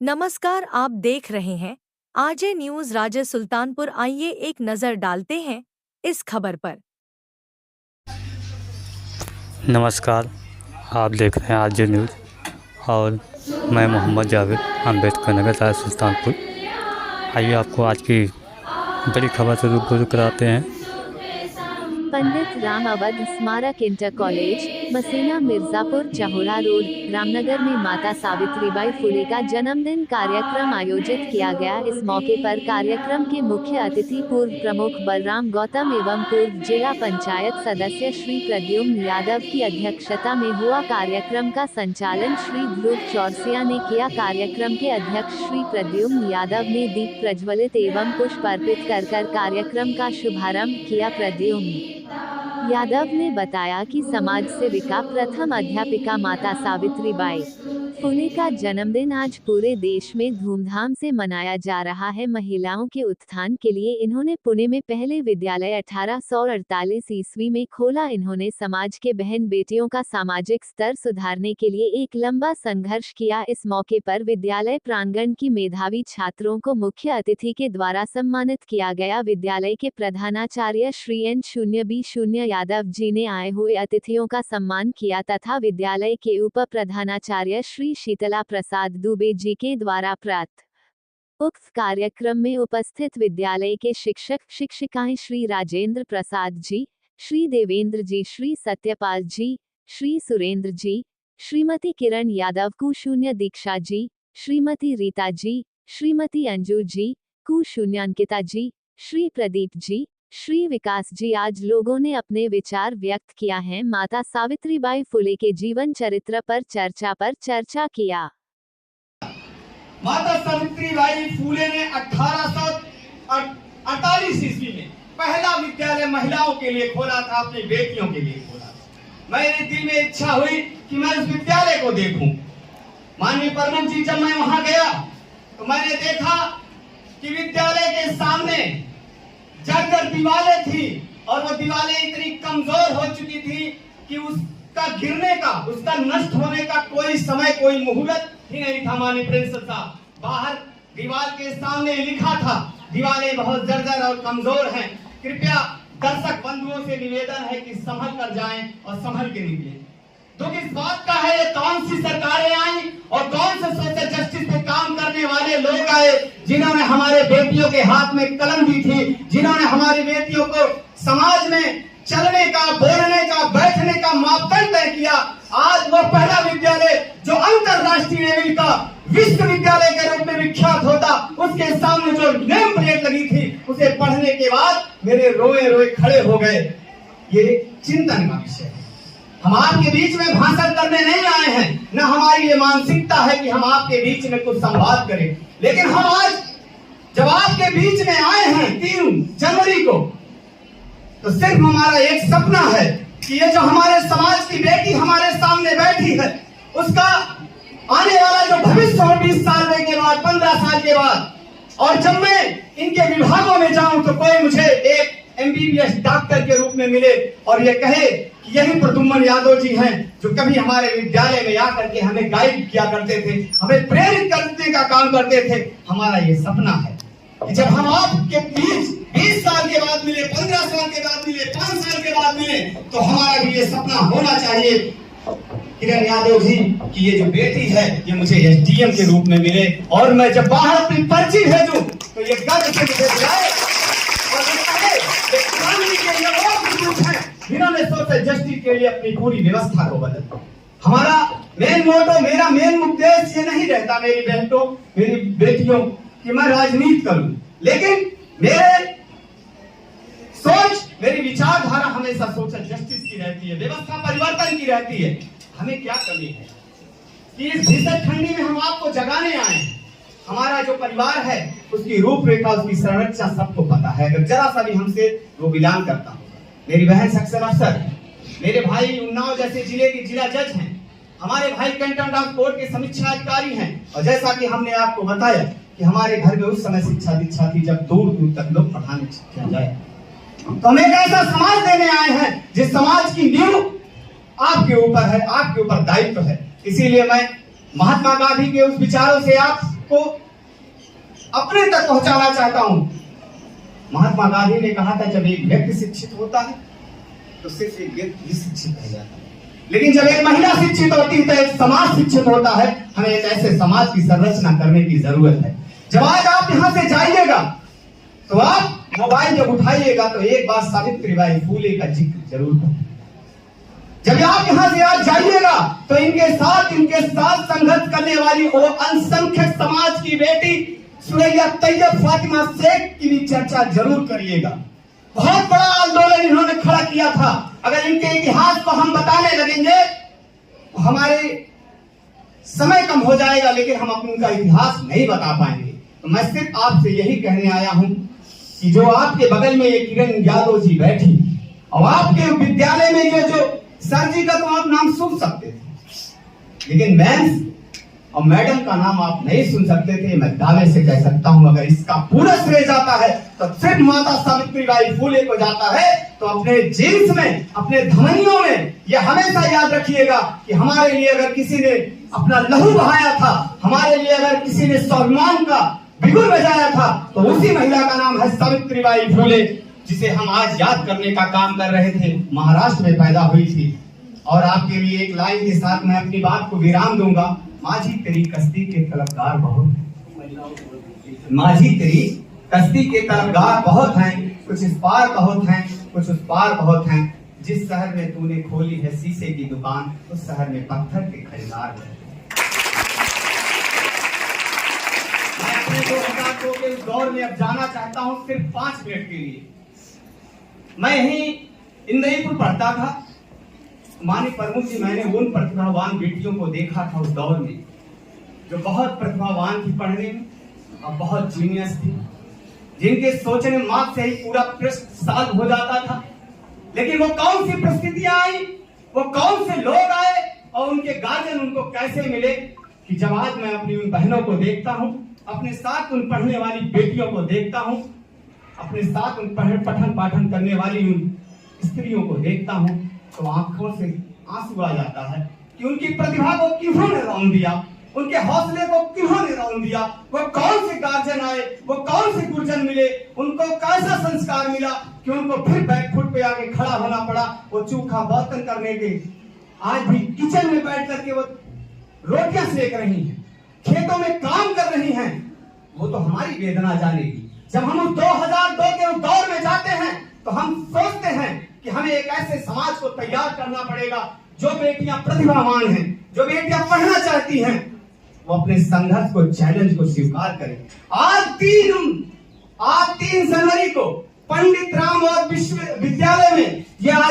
नमस्कार, आप देख रहे हैं आरजे न्यूज राजे सुल्तानपुर। आइए एक नजर डालते हैं इस खबर पर। नमस्कार, आप देख रहे हैं आरजे न्यूज़ और मैं मोहम्मद जावेद अम्बेडकर नगर राजे सुल्तानपुर। आइए आपको आज की बड़ी खबर से रूबरू कराते हैं। पंडित Ram Awadh Smarak inter college Masina Mirzapur Chahoda road Ramnagar में माता सावित्रीबाई फुले का जन्मदिन कार्यक्रम आयोजित किया गया। इस मौके पर कार्यक्रम के मुख्य अतिथि पूर्व प्रमुख बलराम गौतम एवं पूर्व जिला पंचायत सदस्य श्री प्रद्युम्न यादव की अध्यक्षता में हुआ। कार्यक्रम का संचालन श्री ध्रुव चौरसिया ने किया। कार्यक्रम के अध्यक्ष श्री प्रद्युम्न यादव ने दीप प्रज्वलित एवं पुष्प अर्पित कर कार्यक्रम का शुभारंभ किया। प्रद्युम्न यादव ने बताया कि समाज सेविका प्रथम अध्यापिका माता सावित्रीबाई फुले का जन्मदिन आज पूरे देश में धूमधाम से मनाया जा रहा है। महिलाओं के उत्थान के लिए इन्होंने पुणे में पहले विद्यालय 1848 ईस्वी में खोला। इन्होंने समाज के बहन बेटियों का सामाजिक स्तर सुधारने के लिए एक लंबा संघर्ष किया। इस मौके पर विद्यालय प्रांगण की मेधावी छात्रों को मुख्य अतिथि के द्वारा सम्मानित किया गया। विद्यालय के प्रधानाचार्य श्री N0B0 यादव जी ने आए हुए अतिथियों का सम्मान किया तथा विद्यालय के उप प्रधानाचार्य श्री शीतला प्रसाद दुबे जी के द्वारा उक्त कार्यक्रम में उपस्थित विद्यालय के शिक्षक शिक्षिकाएं श्री राजेंद्र प्रसाद जी, श्री देवेंद्र जी, श्री सत्यपाल जी, श्री सुरेंद्र जी, श्रीमती किरण यादव कुशून्य दीक्षा जी, श्रीमती रीता जी, श्रीमती अंजू जी, कुशून्य अंकिता जी, श्री प्रदीप जी, श्री विकास जी आज लोगों ने अपने विचार व्यक्त किया है। माता सावित्रीबाई फुले के जीवन चरित्र पर चर्चा किया। माता सावित्रीबाई फुले ने 1848 ईस्वी में पहला विद्यालय महिलाओं के लिए खोला था, अपनी बेटियों के लिए खोला था। मेरे दिल में इच्छा हुई कि मैं उस विद्यालय को देखूं। माननीय प्रमुख जी, जब मैं वहां गया तो मैंने देखा कि विद्यालय के सामने जर्जर दीवारें थी और वो दीवारें इतनी कमजोर हो चुकी थी कि उसका गिरने का, उसका नष्ट होने का कोई समय, कोई मुहूर्त ही नहीं था। माननीय प्रिंसिपल साहब, बाहर दीवार के सामने लिखा था दीवारें बहुत जर्जर और कमजोर हैं, कृपया दर्शक बंधुओं से निवेदन है कि संभल कर जाएं और संभल के निकलें। तो किस बात का है, ये कौन सी सरकारें आई और कौन से सोशल जस्टिस पे काम करने वाले लोग आए जिन्होंने हमारे बेटियों के हाथ में कलम दी थी, जिन्होंने हमारी बेटियों को समाज में चलने का, बोलने का, बैठने का मापदंड तय किया। आज वो पहला विद्यालय जो अंतरराष्ट्रीय लेवल का विश्वविद्यालय के रूप में विख्यात होता, उसके सामने जो नेम प्लेट लगी थी, उसे पढ़ने के बाद मेरे रोए रोए खड़े हो गए। ये चिंतन का विषय है। हम आपके बीच में भाषण करने नहीं आए हैं, न हमारी ये मानसिकता है कि हम आपके बीच में कुछ संवाद करें, लेकिन हम आज जब आपके बीच में आए हैं 3 जनवरी को, तो सिर्फ हमारा एक सपना है कि ये जो हमारे समाज की बेटी हमारे सामने बैठी है, उसका आने वाला जो भविष्य हो 20 साल के बाद, 15 साल के बाद, और जब मैं इनके विभागों में जाऊं तो कोई मुझे एक MBBS डॉक्टर के रूप में मिले और ये कहे कि यही प्रद्युम्न यादव जी हैं जो कभी हमारे विद्यालय में आकर के हमें गाइड किया करते थे, हमें प्रेरित करने का काम करते थे। हमारा ये सपना है कि जब हम आपके बीच 20 साल के बाद मिले, 15 साल के बाद मिले, 5 साल के बाद मिले, तो हमारा भी ये सपना होना चाहिए किरण यादव जी की ये जो बेटी है ये मुझे SDM के रूप में मिले और मैं जब बाहर अपनी पर्ची भेजूं तो ये गर्व से मुझे बुलाए और जिन्होंने सोशल जस्टिस के लिए अपनी पूरी व्यवस्था को बदला। हमारा मेन मोटो, मेरा मेन उद्देश्य ये नहीं रहता मेरी बहनों, मेरी बेटियों, कि मैं राजनीति करूं, लेकिन मेरे सोच, मेरी विचारधारा हमेशा सोशल जस्टिस की रहती है, व्यवस्था परिवर्तन की रहती है। हमें क्या कमी है कि इस भीषण ठंडी में हम आपको जगाने आए हैं। हमारा जो परिवार है उसकी रूपरेखा, उसकी संरचना सबको पता है। अगर जरा सा भी हमसे वो बिलोंग करता होगा, मेरी बहन सेक्शन अफसर है, मेरे भाई उन्नाव जैसे जिले के जिला जज हैं, हमारे भाई कैंटन डाक कोर्ट के समीक्षा अधिकारी हैं, और जैसा कि हमने आपको बताया कि हमारे घर में उस समय शिक्षा दीक्षा थी जब दूर दूर तक लोग पढ़ाने किया जाए। तो हम एक ऐसा समाज देने आए हैं जिस समाज की नींव आपके ऊपर है, आपके ऊपर दायित्व है। इसीलिए मैं महात्मा गांधी के उस विचारों से आप को अपने तक पहुंचाना चाहता हूं। महात्मा गांधी ने कहा था, जब एक व्यक्ति शिक्षित होता है तो सिर्फ एक व्यक्ति ही शिक्षित रह जाता है, लेकिन जब एक महिला शिक्षित होती है तो एक समाज शिक्षित होता है। हमें एक ऐसे समाज की संरचना करने की जरूरत है। जब आज आप यहाँ से जाइएगा तो आप मोबाइल जब उठाइएगा तो एक बार सावित्रीबाई फूले का जिक्र जरूर करें। जब आप यहाँ से आज जाइएगा तो इनके साथ संघर्ष करने वाली वो अल्पसंख्यक समाज की बेटी सुरैया तैयब फातिमा शेख की भी चर्चा जरूर करिएगा। बहुत बड़ा आंदोलन इन्होंने खड़ा किया था। अगर इनके इतिहास को हम बताने लगेंगे तो हमारे समय कम हो जाएगा, लेकिन हम अपने उनका इतिहास नहीं बता पाएंगे। तो मैं सिर्फ आपसे यही कहने आया हूं कि जो आपके बगल में ये किरण यादव जी बैठी और आपके विद्यालय में ये जो सर जी का तो आप नाम सुन सकते थे, लेकिन मैम और मैडम का नाम आप नहीं सुन सकते थे। मैं दावे से कह सकता हूं अगर इसका पूरा श्रेय जाता है तो सिर्फ माता सावित्रीबाई फूले को जाता है। तो अपने जीन्स में, अपने धमनियों में यह हमेशा याद रखिएगा कि हमारे लिए अगर किसी ने अपना लहू बहाया था, हमारे लिए अगर किसी ने स्वाभिमान का बिगुल बजाया था, तो उसी महिला का नाम है सावित्रीबाई फूले, जिसे हम आज याद करने का काम कर रहे थे। महाराष्ट्र में पैदा हुई थी। और आपके लिए एक लाइन के साथ मैं अपनी बात को विराम दूंगा। माझी तेरी कश्ती के तलबगार बहुत हैं, माझी तेरी कश्ती के तलबगार बहुत हैं, कुछ इस पार बहुत हैं, कुछ उस पार बहुत हैं। जिस शहर में तूने खोली है शीशे की दुकान, उस शहर में पत्थर के खरीदार हैं। मैं अपने 2002 के इस दौर में अब जाना चाहता हूं सिर्फ 5 मिनट के लिए। मैं यहीं इंदईपुर पढ़ता था। माननीय प्रमुख जी, मैंने उन प्रतिभावान बेटियों को देखा था उस दौर में जो बहुत प्रतिभावान थी पढ़ने में और बहुत जीनियस थी, जिनके सोचने मार्ग से ही पूरा पृष्ठ साल हो जाता था। लेकिन वो कौन सी परिस्थितियां आई, वो कौन से लोग आए और उनके गार्जियन उनको कैसे मिले कि जब आज मैं अपनी उन बहनों को देखता हूं, अपने साथ उन पढ़ने वाली बेटियों को देखता हूं, अपने साथ उन पठन पाठन करने वाली उन स्त्रियों को देखता हूं, तो आंखों से आंसू आ जाता है कि उनकी प्रतिभा को किन्होंने रौंद दिया, उनके हौसले को किन्होंने रौंद दिया। वो कौन से गार्जियन आए, वो कौन से गुरुजन मिले, उनको कैसा संस्कार मिला कि उनको फिर बैकफुट पे आके खड़ा होना पड़ा। वो चूखा बर्तन करने के आज भी किचन में बैठ करके वो रोटियां सेक रही हैं, खेतों में काम कर रही हैं। वो तो हमारी वेदना जानेगी। जब हम उस 2002 के उस दौर में जाते हैं तो हम सोचते हैं कि हमें एक ऐसे समाज को तैयार करना पड़ेगा जो बेटियां प्रतिभावान हैं, जो बेटियां पढ़ना चाहती हैं, वो अपने संघर्ष को, चैलेंज को स्वीकार करें। आज 3 जनवरी को पंडित रामवत विश्वविद्यालय में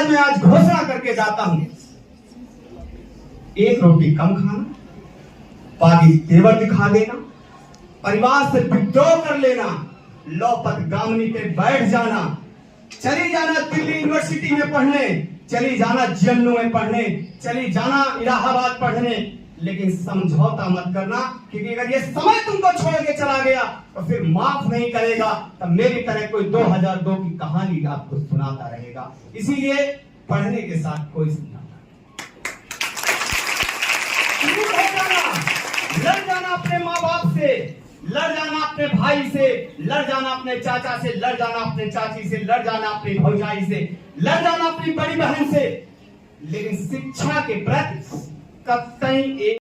मैं आज घोषणा करके जाता हूं, 1 रोटी कम खाना, बाकी तेवर दिखा देना, परिवार से विद्रोह कर लेना, लौपत गामनी पे बैठ जाना, चली जाना दिल्ली यूनिवर्सिटी में पढ़ने, चली जाना जम्मू में पढ़ने, चली जाना इलाहाबाद पढ़ने, लेकिन समझौता मत करना, क्योंकि अगर ये समय तुमको छोड़ के चला गया तो फिर माफ नहीं करेगा। तब मेरी तरह कोई 2002 की कहानी आपको सुनाता रहेगा। इसीलिए पढ़ने के साथ कोई समझौता, लड़ जाना अपने माँ बाप से, लड़ जाना अपने भाई से, लड़ जाना अपने चाचा से, लड़ जाना अपने चाची से, लड़ जाना अपनी भौजाई से, लड़ जाना अपनी बड़ी बहन से, लेकिन शिक्षा के प्रति कतई